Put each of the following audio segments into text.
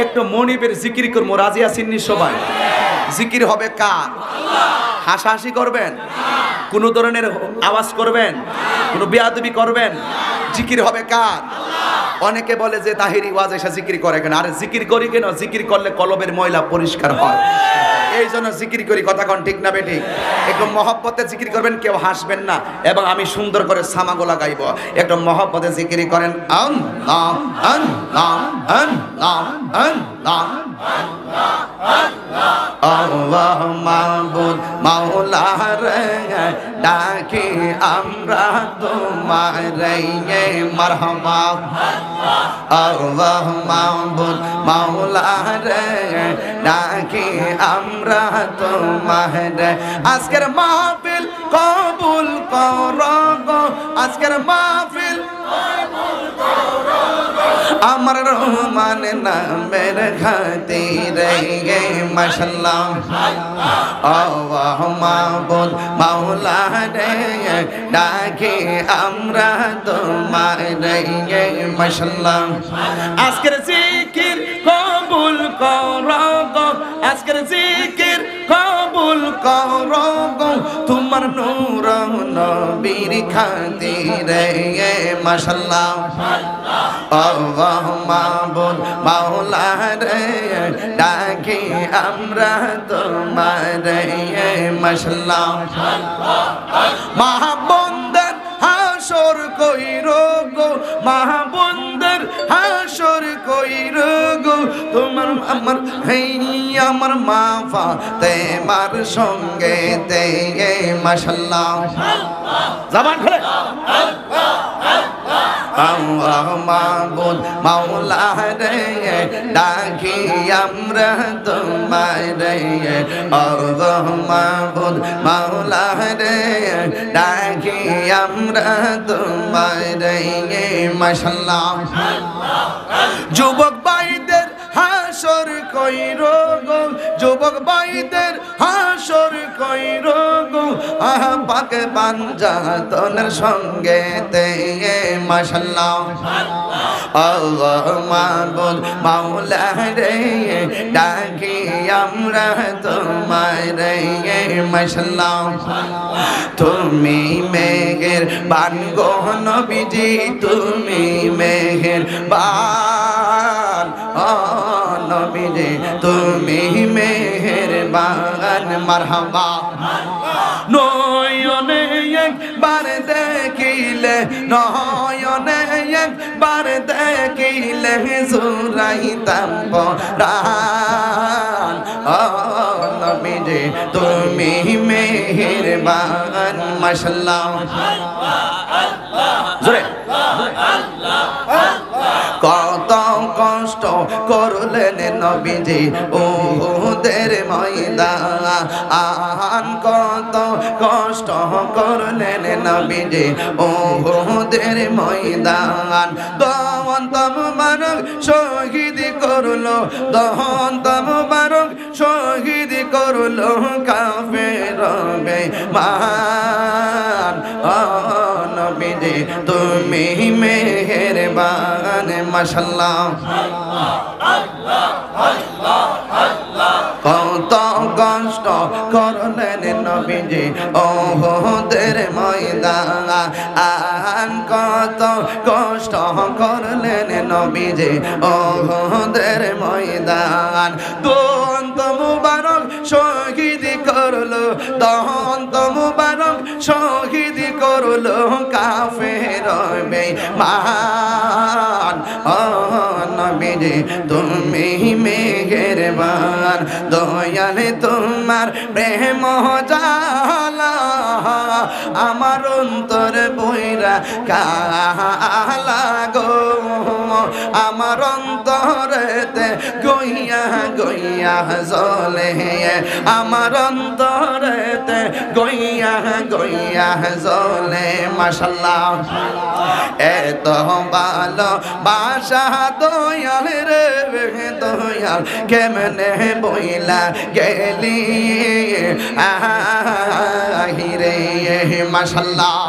একটু মনিবের জিকির করবো, রাজি আছেননি সবাই? জিকির হবে কার? হাসাহাসি করবেন? কোনো ধরনের আওয়াজ করবেন? কোনো বেয়াদবি করবেন? জিকির হবে কার? অনেকে বলে যে তাহিরি ওয়াজ এসে জিকির করে কেন? আরে জিকির করি কেন? জিকির করলে কলবের ময়লা পরিষ্কার হয়, এই জন্য জিকির করি। কথা কোন ঠিক না বেঠিক? একটু মহব্বতে জিকির করবেন, কেউ হাসবেন না, এবং আমি সুন্দর করে সামাগোলা গাইব। একটু মহব্বতে জিকির করেন। আল্লাহ আল্লাহ আল্লাহ আল্লাহ আল্লাহ মাবুদ মাওলা রে, ডাকি আমরা তোমারে মারহাবা। আল্লাহ মাবুদ মাওলা রে, ডাকি আমরা তোমারে। আজকের মাহফিল কবুল করো গো, আজকের মাহফিল আমার রহমান নামের খাতিরে মাশাআল্লাহ। আল্লাহ মাবুদ মাওলা রে, ডাকি আমরা তোমারে মাশাআল্লাহ। আজকের জিকির কবুল করো গো, আজকের জিকির কবুল করো গো, তোমার নূর নবীর খাতিরে মাশাআল্লাহ। আল্লাহ মাবুদ মাওলা রে, ডাকি আমরা তোমারে মাশাআল্লাহ। মাহবুবদের হাসর কইরো গো, মাহবুবদের হাসর কইরো গো, তোমার আমার আমার মা ফাতেমার সঙ্গে তে মাশাআল্লাহ। জবান খুলে আল্লাহ মাবুদ মাওলা রে, ডাকি আমরা তোমারে। আল্লাহ মাবুদ মাওলা রে, ডাকি আমরা তোমারে মাশাআল্লাহ। যুবক ভাইদের হাসর কইরো গো, যুবক ভাইদের হাসর কইরো গো, আহা পাক পাঞ্জাতনের সঙ্গে তে মাশাআল্লাহ। আল্লাহ মাবুদ মাওলা রে, ডাকি আমরা তোমারে মাশাআল্লাহ। তুমি মেঘের বান গো নবীজি, তুমি মেঘের বান ও নবীজি, তুমি মেঘের বান মারহাবা। নয়নে একবার দেখিলে, নয়নে একবার দেখিলে, জুড়াইতাম পরাণ ও নবীজি, তুমি মেহেরবান মাশাআল্লাহ। জোরে কত কষ্ট করলেন নবীজি উহুদের ময়দান, কত কষ্ট করলেন নবীজি উহুদের ময়দান। দন্ত মুবারক শহীদ করলো, দন্ত মুবারক শহীদ করলো কাফের বেঈমান ও নবীজি, তুমি মেহেরবান মাশাআল্লাহ। কত কষ্ট করলেন নবীজি উহুদের ময়দান, কত কষ্ট করলেন নবীজি উহুদের ময়দান। দন্ত মুবারক শহীদ করলো, দন্ত মুবারক শহীদ করলো কাফের বেঈমান ও নবীজি, তুমি মেহেরবান। দয়াল তোমার প্রেম জালা, আমার অন্তর বইরা কালা গো, আমার অন্তরেতে গইয়া গইয়া জ্বলে, আমার অন্তরেতে গইয়া গইয়া জ্বলে মাশাআল্লাহ। এত ভালোবাসা দয়াল রে দয়াল, কেমনে বইলা গেলি আহিরে মাশাআল্লাহ।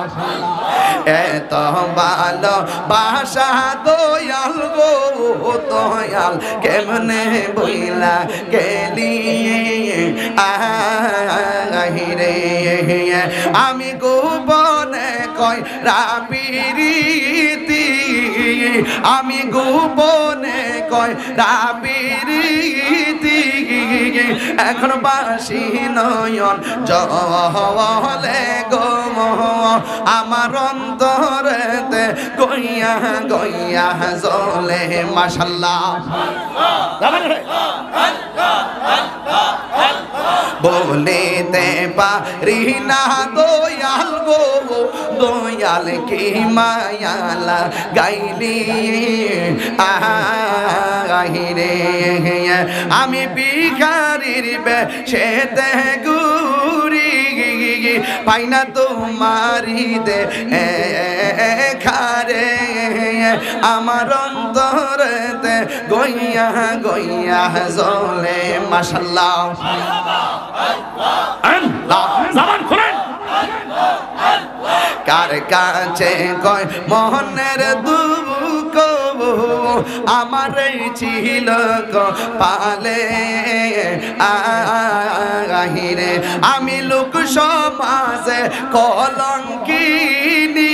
এত ভালো বাসা দয়াল গো দয়াল কেমনে বইলা গেলি আহিরে আমি গোপনে কই রাবিরীতি আমি গোপনে কই রাবিরীতি এখন বাসি নয়ন জলে গো আমার অন্তরেতে গইয়া গইয়া জলে মাশাআল্লাহ বলিতে পারি না দয়াল গো দয়াল কি মায়ালা গাইলি আহিরে আমি ভিখারির বেশেতে ঘুরি পাই না তোমারি দে খারে আমার অন্তরেতে গইয়া গইয়া জলে মাশাআল্লাহ জবান খুলেন কার কাছে কয় মোহনের দুঃখ আমার ছিল পালে আহিরে আমি লোক সমাজে কলঙ্কিনী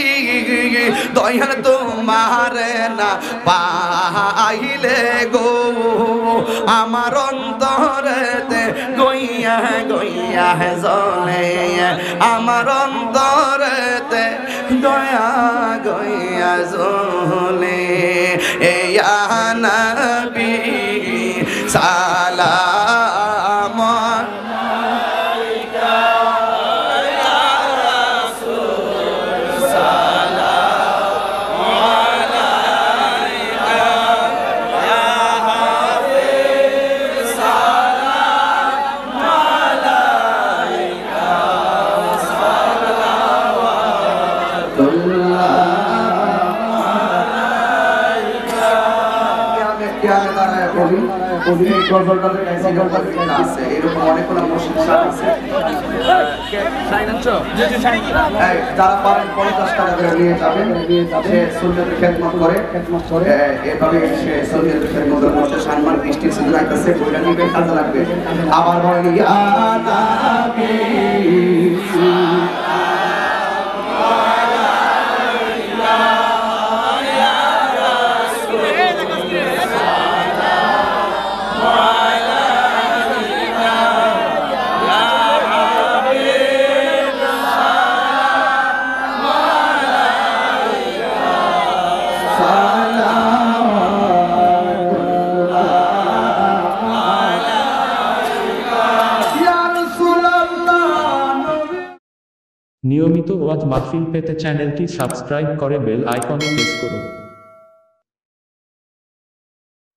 দয়াল তোমার না পাইলে গো আমার অন্তরেতে গইয়া গইয়া জলে আমার অন্তরেতে দয়া গইয়া জলে ইয়া নবী সালাম আলাইকা ইয়া রাসূল সালাম আলাইকা ইয়া হাবিব সালাম আলাইকা সালাওয়াতুল্লাহ এরকম অনেকগুলো মসজিদ আছে যারা পারেন 50 টাকা করে নিয়ে যাবেন সে সুন্নতের খেদমত করে এভাবে সে সুন্নতের খেদমতের মধ্যে সম্মান দৃষ্টি শুধু রাখতেছে বইটা নিবে কাজে লাগবে আবার বলেন ইয়া নাবী নিয়মিত ওয়াজ মাহফিল পেতে চ্যানেলটি সাবস্ক্রাইব করে বেল আইকনে প্রেস করুন।